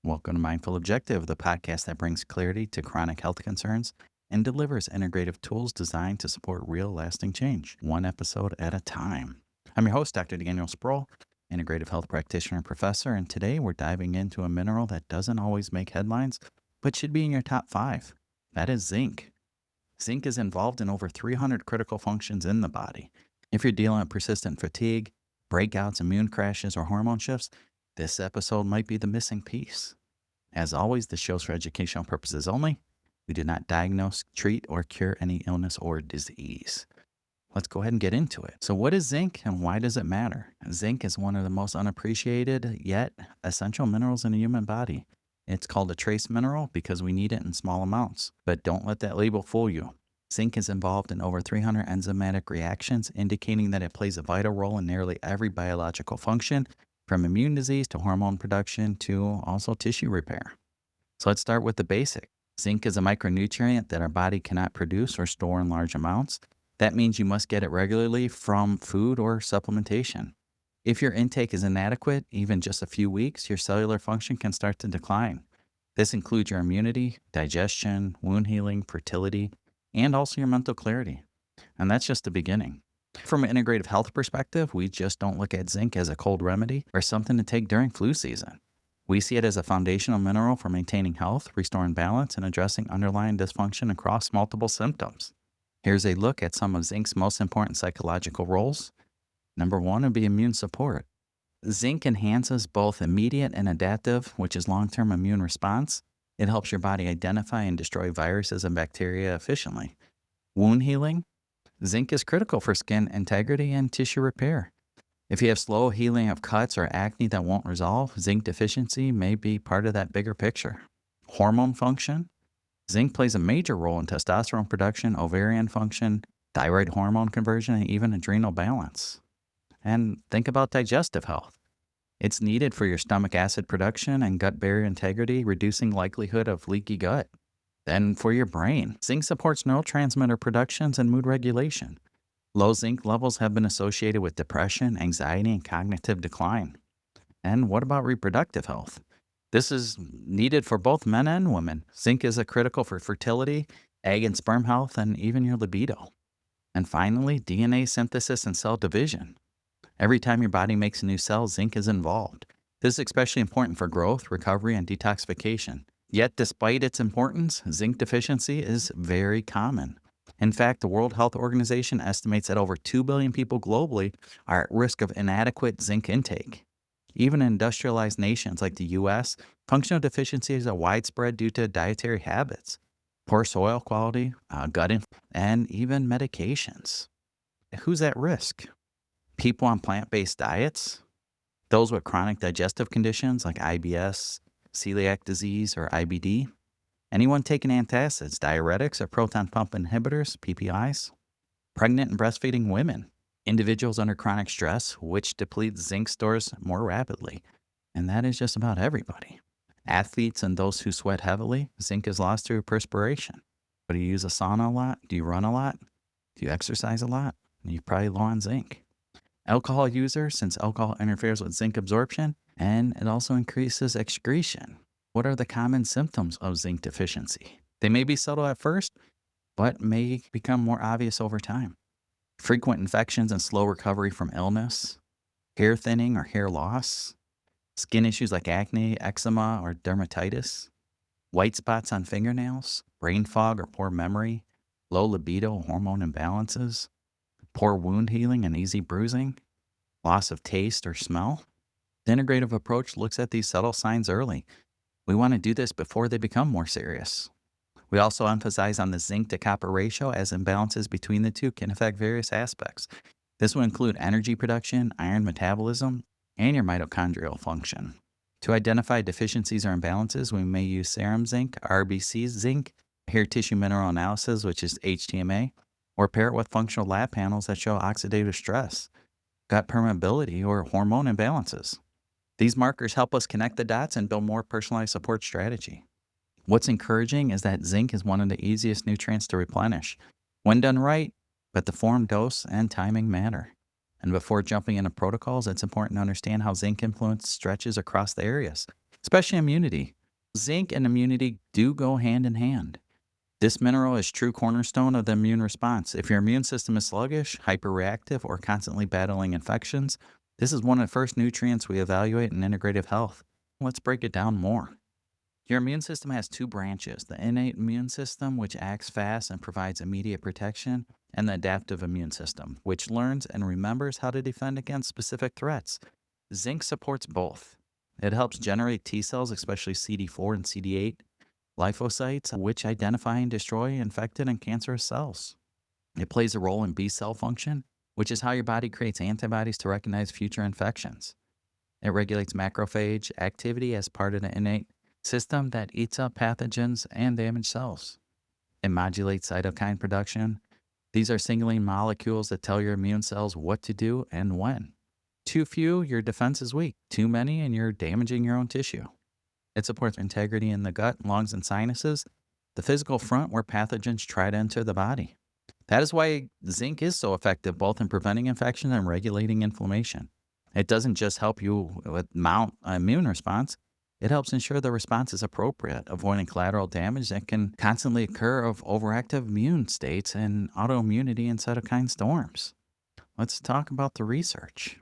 Welcome to Mindful Objective, the podcast that brings clarity to chronic health concerns and delivers integrative tools designed to support real lasting change, one episode at a time. I'm your host, Dr. Daniel Sproul, integrative health practitioner and professor, and today we're diving into a mineral that doesn't always make headlines, but should be in your top 5. That is zinc. Zinc is involved in over 300 critical functions in the body. If you're dealing with persistent fatigue, breakouts, immune crashes, or hormone shifts, this episode might be the missing piece. As always, this show's for educational purposes only. We do not diagnose, treat, or cure any illness or disease. Let's go ahead and get into it. So what is zinc and why does it matter? Zinc is one of the most unappreciated yet essential minerals in the human body. It's called a trace mineral because we need it in small amounts. But don't let that label fool you. Zinc is involved in over 300 enzymatic reactions, indicating that it plays a vital role in nearly every biological function, from immune disease to hormone production to also tissue repair. So let's start with the basic. Zinc is a micronutrient that our body cannot produce or store in large amounts. That means you must get it regularly from food or supplementation. If your intake is inadequate, even just a few weeks, your cellular function can start to decline. This includes your immunity, digestion, wound healing, fertility, and also your mental clarity. And that's just the beginning. From an integrative health perspective, we just don't look at zinc as a cold remedy or something to take during flu season. We see it as a foundational mineral for maintaining health, restoring balance, and addressing underlying dysfunction across multiple symptoms. Here's a look at some of zinc's most important psychological roles. Number 1 would be immune support. Zinc enhances both immediate and adaptive, which is long-term immune response. It helps your body identify and destroy viruses and bacteria efficiently. Wound healing. Zinc is critical for skin integrity and tissue repair. If you have slow healing of cuts or acne that won't resolve, zinc deficiency may be part of that bigger picture. Hormone function. Zinc plays a major role in testosterone production, ovarian function, thyroid hormone conversion, and even adrenal balance. And think about digestive health. It's needed for your stomach acid production and gut barrier integrity, reducing likelihood of leaky gut. Then for your brain, zinc supports neurotransmitter productions and mood regulation. Low zinc levels have been associated with depression, anxiety, and cognitive decline. And what about reproductive health? This is needed for both men and women. Zinc is critical for fertility, egg and sperm health, and even your libido. And finally, DNA synthesis and cell division. Every time your body makes a new cell, zinc is involved. This is especially important for growth, recovery, and detoxification. Yet, despite its importance, zinc deficiency is very common. In fact, the World Health Organization estimates that over 2 billion people globally are at risk of inadequate zinc intake. Even in industrialized nations like the US, functional deficiencies are widespread due to dietary habits, poor soil quality, and even medications. Who's at risk? People on plant-based diets, those with chronic digestive conditions like IBS, celiac disease, or IBD, anyone taking antacids, diuretics, or proton pump inhibitors, PPIs, pregnant and breastfeeding women, individuals under chronic stress, which depletes zinc stores more rapidly, and that is just about everybody. Athletes and those who sweat heavily, zinc is lost through perspiration. But do you use a sauna a lot? Do you run a lot? Do you exercise a lot? You're probably low on zinc. Alcohol users, since alcohol interferes with zinc absorption, and it also increases excretion. What are the common symptoms of zinc deficiency? They may be subtle at first, but may become more obvious over time. Frequent infections and slow recovery from illness, hair thinning or hair loss, skin issues like acne, eczema, or dermatitis, white spots on fingernails, brain fog or poor memory, low libido, hormone imbalances, poor wound healing and easy bruising, loss of taste or smell. The integrative approach looks at these subtle signs early. We want to do this before they become more serious. We also emphasize on the zinc to copper ratio, as imbalances between the two can affect various aspects. This will include energy production, iron metabolism, and your mitochondrial function. To identify deficiencies or imbalances, we may use serum zinc, RBC zinc, hair tissue mineral analysis, which is HTMA, or pair it with functional lab panels that show oxidative stress, gut permeability, or hormone imbalances. These markers help us connect the dots and build more personalized support strategy. What's encouraging is that zinc is one of the easiest nutrients to replenish when done right, but the form, dose, and timing matter. And before jumping into protocols, it's important to understand how zinc influence stretches across the areas, especially immunity. Zinc and immunity do go hand in hand. This mineral is true cornerstone of the immune response. If your immune system is sluggish, hyperreactive, or constantly battling infections, this is one of the first nutrients we evaluate in integrative health. Let's break it down more. Your immune system has two branches: the innate immune system, which acts fast and provides immediate protection, and the adaptive immune system, which learns and remembers how to defend against specific threats. Zinc supports both. It helps generate T cells, especially CD4 and CD8 lymphocytes, which identify and destroy infected and cancerous cells. It plays a role in B cell function, which is how your body creates antibodies to recognize future infections. It regulates macrophage activity as part of the innate system that eats up pathogens and damaged cells. It modulates cytokine production. These are signaling molecules that tell your immune cells what to do and when. Too few, your defense is weak. Too many, and you're damaging your own tissue. It supports integrity in the gut, lungs, and sinuses, the physical front where pathogens try to enter the body. That is why zinc is so effective both in preventing infection and regulating inflammation. It doesn't just help you mount an immune response, it helps ensure the response is appropriate, avoiding collateral damage that can constantly occur of overactive immune states and autoimmunity and cytokine storms. Let's talk about the research.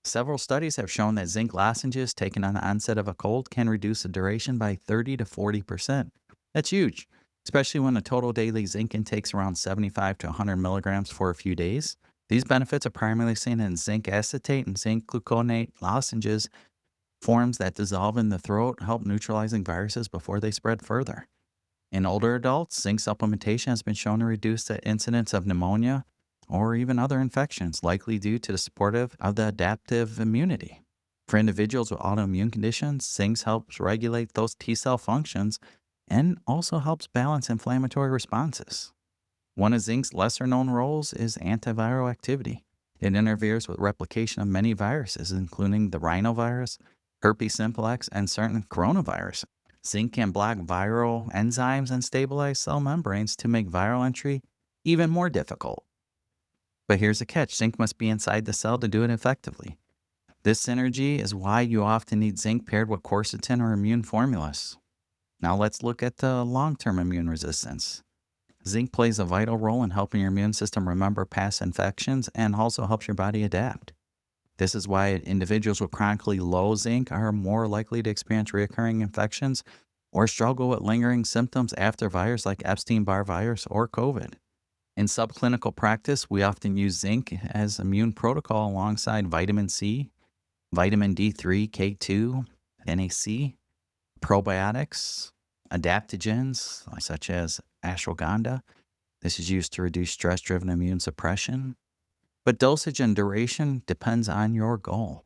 Several studies have shown that zinc lozenges taken on the onset of a cold can reduce the duration by 30 to 40%. That's huge, especially when the total daily zinc intake is around 75 to 100 milligrams for a few days. These benefits are primarily seen in zinc acetate and zinc gluconate lozenges, forms that dissolve in the throat, help neutralizing viruses before they spread further. In older adults, zinc supplementation has been shown to reduce the incidence of pneumonia or even other infections, likely due to the supportive of the adaptive immunity. For individuals with autoimmune conditions, zinc helps regulate those T cell functions and also helps balance inflammatory responses. One of zinc's lesser known roles is antiviral activity. It interferes with replication of many viruses, including the rhinovirus, herpes simplex, and certain coronavirus. Zinc can block viral enzymes and stabilize cell membranes to make viral entry even more difficult. But here's the catch: zinc must be inside the cell to do it effectively. This synergy is why you often need zinc paired with quercetin or immune formulas. Now let's look at the long-term immune resistance. Zinc plays a vital role in helping your immune system remember past infections and also helps your body adapt. This is why individuals with chronically low zinc are more likely to experience recurring infections or struggle with lingering symptoms after viruses like Epstein-Barr virus or COVID. In subclinical practice, we often use zinc as immune protocol alongside vitamin C, vitamin D3, K2, NAC, probiotics, adaptogens such as ashwagandha. This is used to reduce stress-driven immune suppression. But dosage and duration depends on your goal.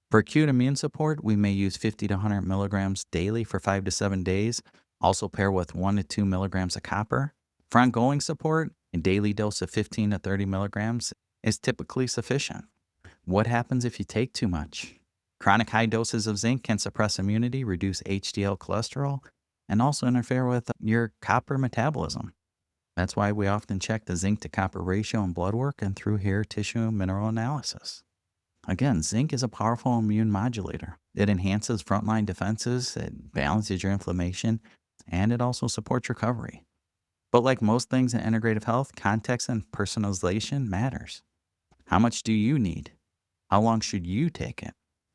For acute immune support, we may use 50 to 100 milligrams daily for 5 to 7 days, also pair with 1 to 2 milligrams of copper. For ongoing support, a daily dose of 15 to 30 milligrams is typically sufficient. What happens if you take too much? Chronic high doses of zinc can suppress immunity, reduce HDL cholesterol, and also interfere with your copper metabolism. That's why we often check the zinc to copper ratio in blood work and through hair tissue mineral analysis. Again, zinc is a powerful immune modulator. It enhances frontline defenses, it balances your inflammation, and it also supports recovery. But like most things in integrative health, context and personalization matters. How much do you need? How long should you take it?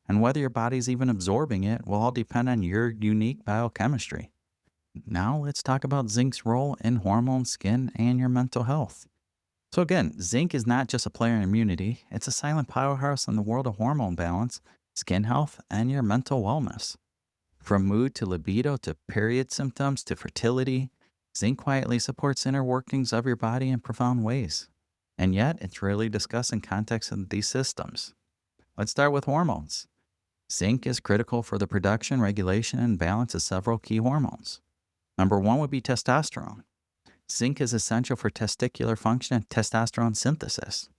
And whether your body's even absorbing it will all depend on your unique biochemistry. Now let's talk about zinc's role in hormones, skin, and your mental health. So again, zinc is not just a player in immunity, it's a silent powerhouse in the world of hormone balance, skin health, and your mental wellness. From mood to libido to period symptoms to fertility, zinc quietly supports inner workings of your body in profound ways. And yet, it's rarely discussed in context of these systems. Let's start with hormones. Zinc is critical for the production, regulation, and balance of several key hormones. Number one would be testosterone. Zinc is essential for testicular function and testosterone synthesis.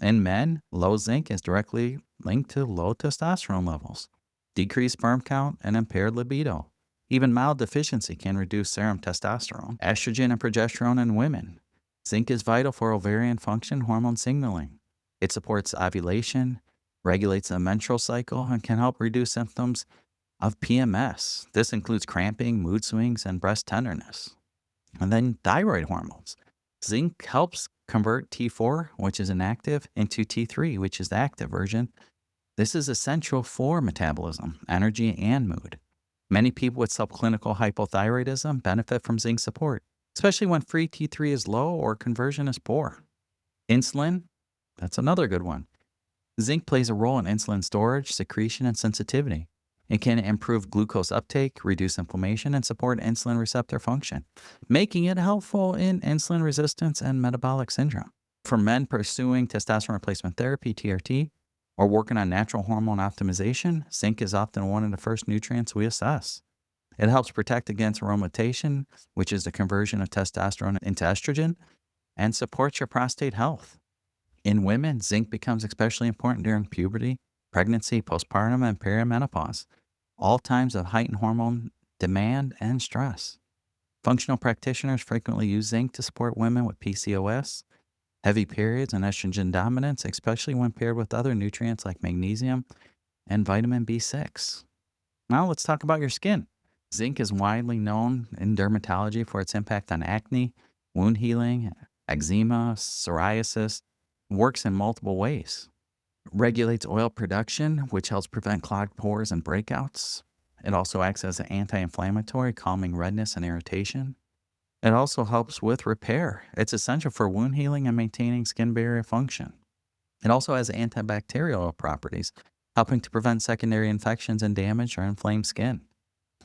In men, low zinc is directly linked to low testosterone levels, decreased sperm count, and impaired libido. Even mild deficiency can reduce serum testosterone, estrogen, and progesterone in women. Zinc is vital for ovarian function hormone signaling. It supports ovulation, regulates the menstrual cycle, and can help reduce symptoms of PMS. This includes cramping, mood swings, and breast tenderness. And then thyroid hormones. Zinc helps convert T4, which is inactive, into T3, which is the active version. This is essential for metabolism, energy, and mood. Many people with subclinical hypothyroidism benefit from zinc support, especially when free T3 is low or conversion is poor. Insulin, that's another good one. Zinc plays a role in insulin storage, secretion, and sensitivity. It can improve glucose uptake, reduce inflammation, and support insulin receptor function, making it helpful in insulin resistance and metabolic syndrome. For men pursuing testosterone replacement therapy, TRT, or working on natural hormone optimization, zinc is often one of the first nutrients we assess. It helps protect against aromatase, which is the conversion of testosterone into estrogen, and supports your prostate health. In women, zinc becomes especially important during puberty, pregnancy, postpartum, and perimenopause, all times of heightened hormone demand and stress. Functional practitioners frequently use zinc to support women with PCOS, heavy periods, and estrogen dominance, especially when paired with other nutrients like magnesium and vitamin B6. Now let's talk about your skin. Zinc is widely known in dermatology for its impact on acne, wound healing, eczema, psoriasis. Works in multiple ways. Regulates oil production, which helps prevent clogged pores and breakouts. It also acts as an anti-inflammatory, calming redness and irritation. It also helps with repair. It's essential for wound healing and maintaining skin barrier function. It also has antibacterial properties, helping to prevent secondary infections and damage or inflamed skin.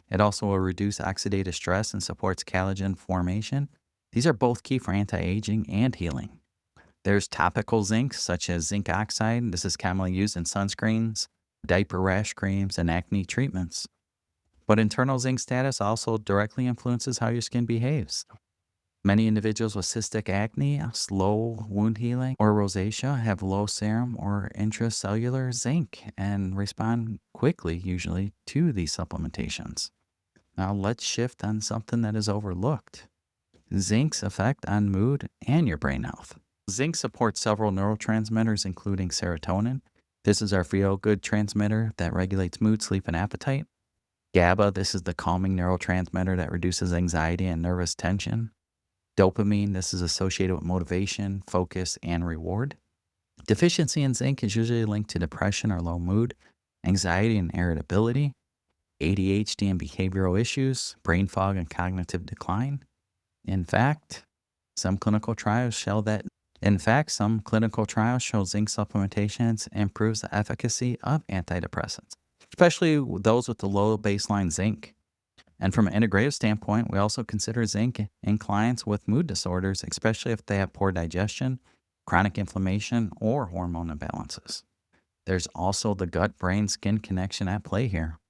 It also will reduce oxidative stress and supports collagen formation. These are both key for anti-aging and healing. There's topical zinc, such as zinc oxide. This is commonly used in sunscreens, diaper rash creams, and acne treatments. But internal zinc status also directly influences how your skin behaves. Many individuals with cystic acne, slow wound healing, or rosacea have low serum or intracellular zinc and respond quickly, usually, to these supplementations. Now let's shift on something that is overlooked. Zinc's effect on mood and your brain health. Zinc supports several neurotransmitters, including serotonin. This is our feel-good transmitter that regulates mood, sleep, and appetite. GABA, this is the calming neurotransmitter that reduces anxiety and nervous tension. Dopamine, this is associated with motivation, focus, and reward. Deficiency in zinc is usually linked to depression or low mood, anxiety and irritability, ADHD and behavioral issues, brain fog and cognitive decline. In fact, some clinical trials show zinc supplementations improves the efficacy of antidepressants, especially those with the low baseline zinc. And from an integrative standpoint, we also consider zinc in clients with mood disorders, especially if they have poor digestion, chronic inflammation, or hormone imbalances. There's also the gut-brain-skin connection at play here.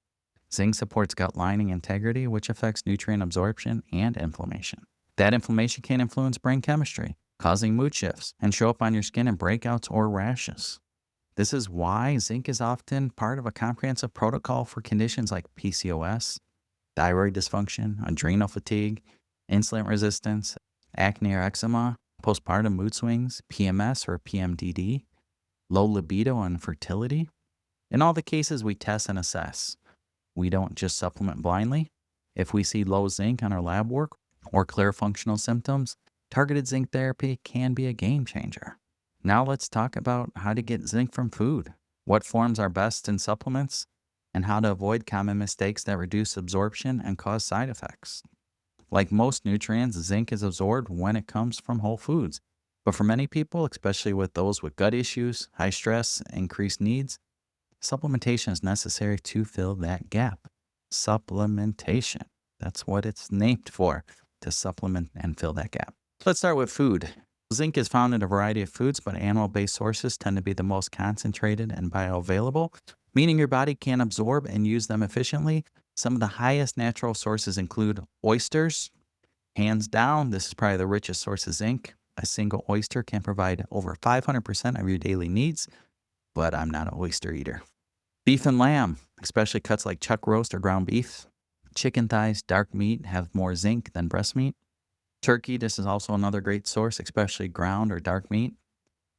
Zinc supports gut lining integrity, which affects nutrient absorption and inflammation. That inflammation can influence brain chemistry, causing mood shifts, and show up on your skin in breakouts or rashes. This is why zinc is often part of a comprehensive protocol for conditions like PCOS, thyroid dysfunction, adrenal fatigue, insulin resistance, acne or eczema, postpartum mood swings, PMS or PMDD, low libido and fertility. In all the cases, we test and assess. We don't just supplement blindly. If we see low zinc on our lab work or clear functional symptoms, targeted zinc therapy can be a game changer. Now let's talk about how to get zinc from food, what forms are best in supplements, and how to avoid common mistakes that reduce absorption and cause side effects. Like most nutrients, zinc is absorbed when it comes from whole foods. But for many people, especially with those with gut issues, high stress, increased needs, supplementation is necessary to fill that gap. Supplementation. That's what it's named for, to supplement and fill that gap. Let's start with food. Zinc is found in a variety of foods, but animal-based sources tend to be the most concentrated and bioavailable, meaning your body can absorb and use them efficiently. Some of the highest natural sources include oysters. Hands down, this is probably the richest source of zinc. A single oyster can provide over 500% of your daily needs, but I'm not an oyster eater. Beef and lamb, especially cuts like chuck roast or ground beef. Chicken thighs, dark meat, have more zinc than breast meat. Turkey, this is also another great source, especially ground or dark meat.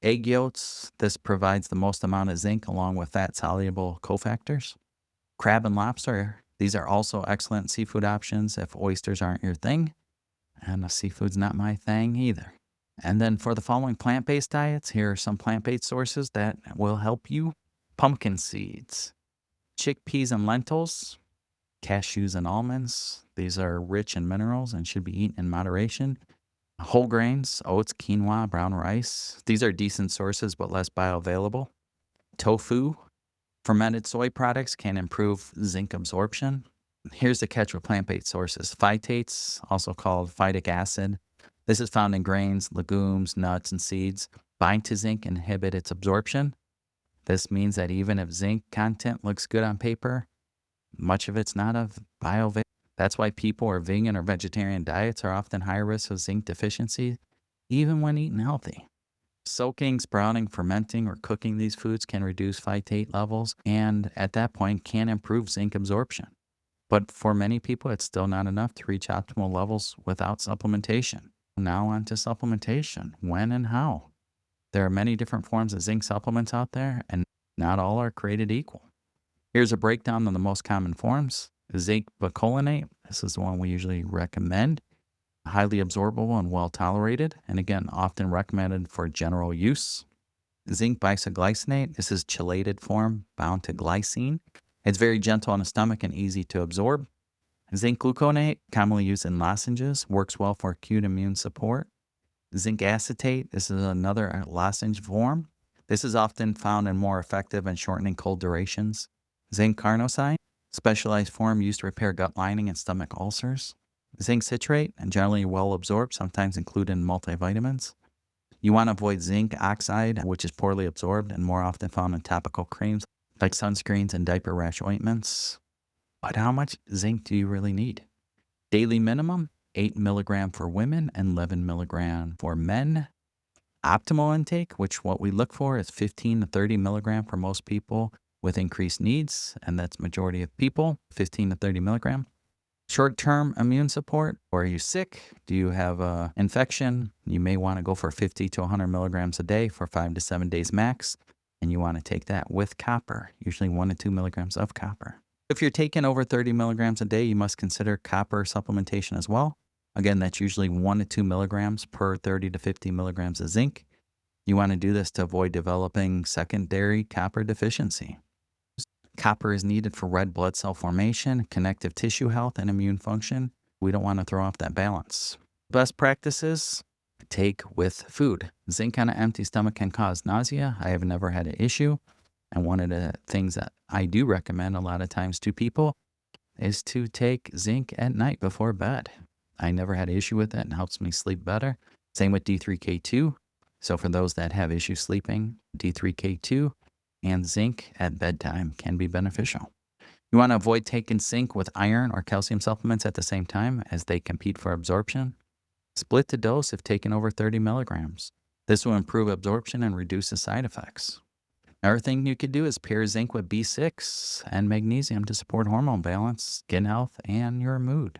Egg yolks, this provides the most amount of zinc along with fat-soluble cofactors. Crab and lobster, these are also excellent seafood options if oysters aren't your thing. And the seafood's not my thing either. And then for the following plant-based diets, here are some plant-based sources that will help you. Pumpkin seeds, chickpeas and lentils, cashews and almonds. These are rich in minerals and should be eaten in moderation. Whole grains, oats, quinoa, brown rice. These are decent sources but less bioavailable. Tofu, fermented soy products can improve zinc absorption. Here's the catch with plant-based sources. Phytates, also called phytic acid. This is found in grains, legumes, nuts, and seeds. Bind to zinc and inhibit its absorption. This means that even if zinc content looks good on paper, much of it's not of bioavailable. That's why people or vegan or vegetarian diets are often high risk of zinc deficiency, even when eating healthy. Soaking, sprouting, fermenting, or cooking these foods can reduce phytate levels and at that point can improve zinc absorption. But for many people, it's still not enough to reach optimal levels without supplementation. Now on to supplementation. When and how? There are many different forms of zinc supplements out there, and not all are created equal. Here's a breakdown of the most common forms. Zinc bacolinate, this is the one we usually recommend. Highly absorbable and well tolerated, and again, often recommended for general use. Zinc bisoglycinate, this is chelated form bound to glycine. It's very gentle on the stomach and easy to absorb. Zinc gluconate, commonly used in lozenges, works well for acute immune support. Zinc acetate, this is another lozenge form. This is often found and more effective in shortening cold durations. Zinc carnosine, specialized form used to repair gut lining and stomach ulcers. Zinc citrate, and generally well absorbed, sometimes included in multivitamins. You want to avoid zinc oxide, which is poorly absorbed and more often found in topical creams like sunscreens and diaper rash ointments. But how much zinc do you really need? Daily minimum, 8 milligram for women and 11 milligram for men. Optimal intake, which what we look for is 15 to 30 milligram for most people with increased needs, and that's majority of people, 15 to 30 milligram. Short-term immune support, or are you sick? Do you have an infection? You may want to go for 50 to 100 milligrams a day for 5 to 7 days max, and you want to take that with copper, usually 1 to 2 milligrams of copper. If you're taking over 30 milligrams a day, you must consider copper supplementation as well. Again, that's usually 1 to 2 milligrams per 30 to 50 milligrams of zinc. You want to do this to avoid developing secondary copper deficiency. Copper is needed for red blood cell formation, connective tissue health, and immune function. We don't want to throw off that balance. Best practices, take with food. Zinc on an empty stomach can cause nausea. I have never had an issue. And one of the things that I do recommend a lot of times to people is to take zinc at night before bed. I never had an issue with it and helps me sleep better. Same with D3K2. So for those that have issues sleeping, D3K2 and zinc at bedtime can be beneficial. You want to avoid taking zinc with iron or calcium supplements at the same time as they compete for absorption. Split the dose if taken over 30 milligrams. This will improve absorption and reduce the side effects. Another thing you could do is pair zinc with B6 and magnesium to support hormone balance, skin health, and your mood.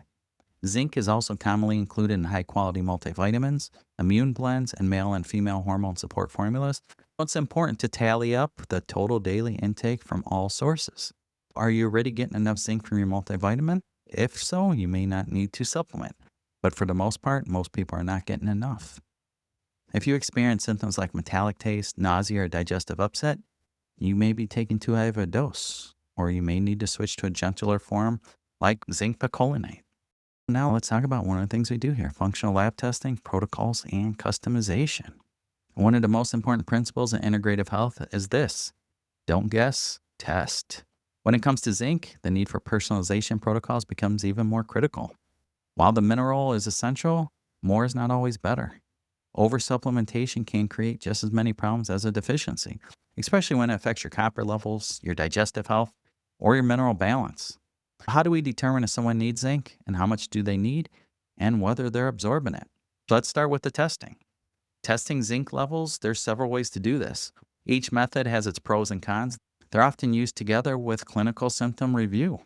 Zinc is also commonly included in high-quality multivitamins, immune blends, and male and female hormone support formulas. It's important to tally up the total daily intake from all sources. Are you already getting enough zinc from your multivitamin? If so, you may not need to supplement. But for the most part, most people are not getting enough. If you experience symptoms like metallic taste, nausea, or digestive upset, you may be taking too high of a dose, or you may need to switch to a gentler form like zinc bacolinate. Now let's talk about one of the things we do here, functional lab testing, protocols, and customization. One of the most important principles in integrative health is this: don't guess, test. When it comes to zinc, the need for personalization protocols becomes even more critical. While the mineral is essential, more is not always better. Oversupplementation can create just as many problems as a deficiency, especially when it affects your copper levels, your digestive health, or your mineral balance. How do we determine if someone needs zinc and how much do they need and whether they're absorbing it? So let's start with the testing. Testing zinc levels, there's several ways to do this. Each method has its pros and cons. They're often used together with clinical symptom review.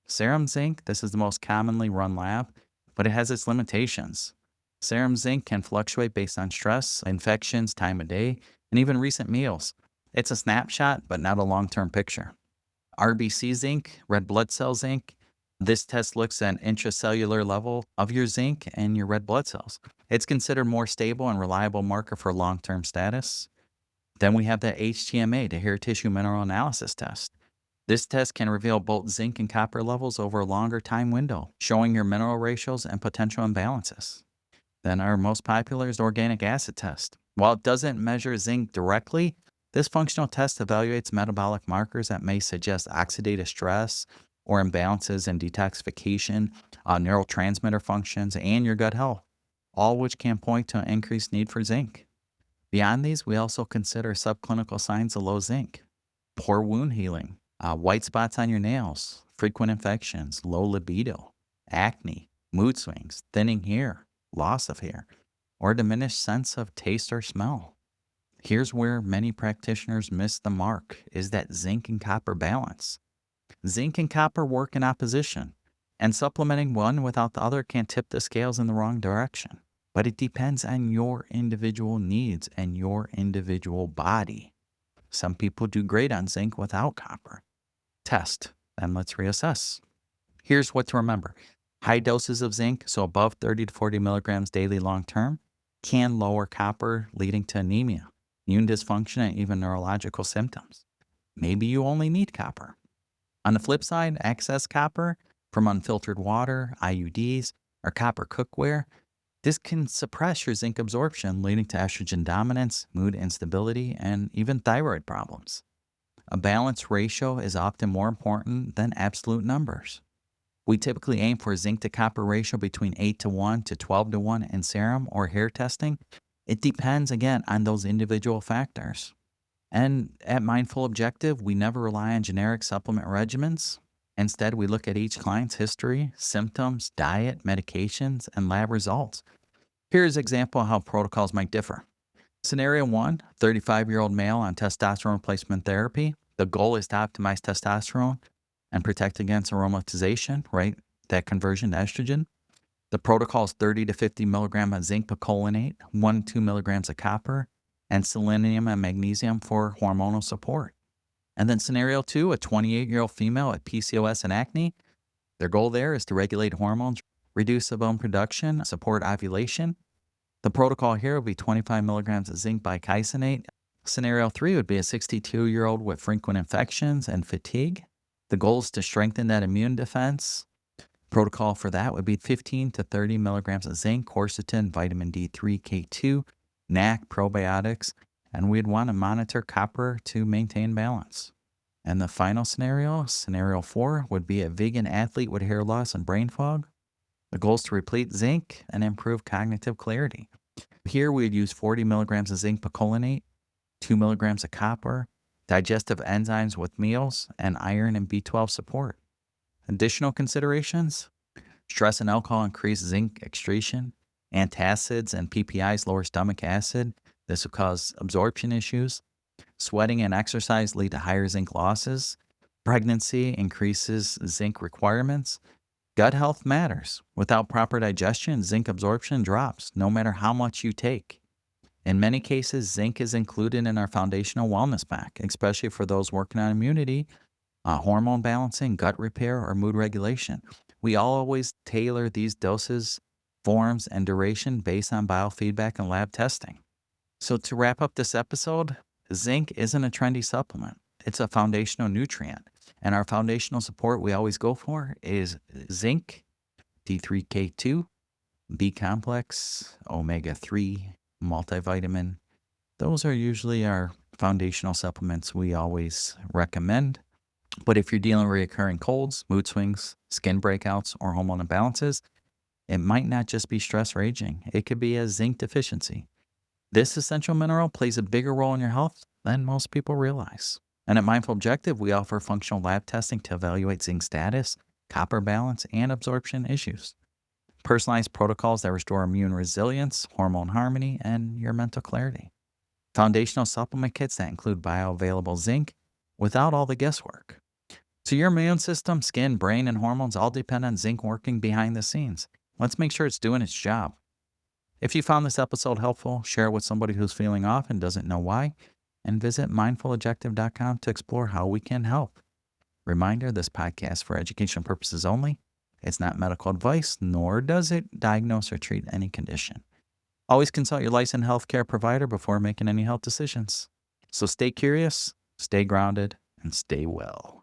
Serum zinc, this is the most commonly run lab, but it has its limitations. Serum zinc can fluctuate based on stress, infections, time of day, and even recent meals. It's a snapshot, but not a long-term picture. RBC zinc, red blood cell zinc. This test looks at intracellular level of your zinc and your red blood cells. It's considered more stable and reliable marker for long-term status. Then we have the HTMA, the hair tissue mineral analysis test. This test can reveal both zinc and copper levels over a longer time window, showing your mineral ratios and potential imbalances. Then our most popular is the organic acid test. While it doesn't measure zinc directly, this functional test evaluates metabolic markers that may suggest oxidative stress or imbalances in detoxification, neurotransmitter functions, and your gut health, all which can point to an increased need for zinc. Beyond these, we also consider subclinical signs of low zinc, poor wound healing, white spots on your nails, frequent infections, low libido, acne, mood swings, thinning hair, loss of hair, or diminished sense of taste or smell. Here's where many practitioners miss the mark, is that zinc and copper balance. Zinc and copper work in opposition, and supplementing one without the other can tip the scales in the wrong direction. But it depends on your individual needs and your individual body. Some people do great on zinc without copper. Test, then let's reassess. Here's what to remember. High doses of zinc, so above 30 to 40 milligrams daily long term, can lower copper, leading to anemia, immune dysfunction, and even neurological symptoms. Maybe you only need copper. On the flip side, excess copper from unfiltered water, IUDs, or copper cookware, this can suppress your zinc absorption, leading to estrogen dominance, mood instability, and even thyroid problems. A balanced ratio is often more important than absolute numbers. We typically aim for a zinc to copper ratio between 8:1 to 12:1 in serum or hair testing. It depends, again, on those individual factors. And at Mindful Objective, we never rely on generic supplement regimens. Instead, we look at each client's history, symptoms, diet, medications, and lab results. Here's an example of how protocols might differ. Scenario 1, 35-year-old male on testosterone replacement therapy. The goal is to optimize testosterone and protect against aromatization, right? That conversion to estrogen. The protocol is 30 to 50 milligrams of zinc picolinate, 1 to 2 milligrams of copper, and selenium and magnesium for hormonal support. And then scenario 2, a 28-year-old female with PCOS and acne. Their goal there is to regulate hormones, reduce sebum production, support ovulation. The protocol here would be 25 milligrams of zinc bicosonate. Scenario 3 would be a 62-year-old with frequent infections and fatigue. The goal is to strengthen that immune defense. Protocol for that would be 15 to 30 milligrams of zinc, quercetin, vitamin D3, K2, NAC, probiotics, and we'd want to monitor copper to maintain balance. And the final scenario, scenario 4, would be a vegan athlete with hair loss and brain fog. The goal is to replete zinc and improve cognitive clarity. Here we'd use 40 milligrams of zinc picolinate, 2 milligrams of copper, digestive enzymes with meals, and iron and B12 support. Additional considerations: stress and alcohol increase zinc excretion, antacids and PPIs lower stomach acid. This will cause absorption issues. Sweating and exercise lead to higher zinc losses. Pregnancy increases zinc requirements. Gut health matters. Without proper digestion, zinc absorption drops, no matter how much you take. In many cases, zinc is included in our foundational wellness pack, especially for those working on immunity, hormone balancing, gut repair, or mood regulation. We always tailor these doses, forms, and duration based on biofeedback and lab testing. So to wrap up this episode, zinc isn't a trendy supplement. It's a foundational nutrient. And our foundational support we always go for is zinc, D3K2, B complex, omega-3, multivitamin. Those are usually our foundational supplements we always recommend. But if you're dealing with recurring colds, mood swings, skin breakouts, or hormone imbalances, it might not just be stress or aging. It could be a zinc deficiency. This essential mineral plays a bigger role in your health than most people realize. And at Mindful Objective, we offer functional lab testing to evaluate zinc status, copper balance, and absorption issues. Personalized protocols that restore immune resilience, hormone harmony, and your mental clarity. Foundational supplement kits that include bioavailable zinc without all the guesswork. So your immune system, skin, brain, and hormones all depend on zinc working behind the scenes. Let's make sure it's doing its job. If you found this episode helpful, share it with somebody who's feeling off and doesn't know why, and visit mindfulobjective.com to explore how we can help. Reminder, this podcast is for educational purposes only. It's not medical advice, nor does it diagnose or treat any condition. Always consult your licensed healthcare provider before making any health decisions. So stay curious, stay grounded, and stay well.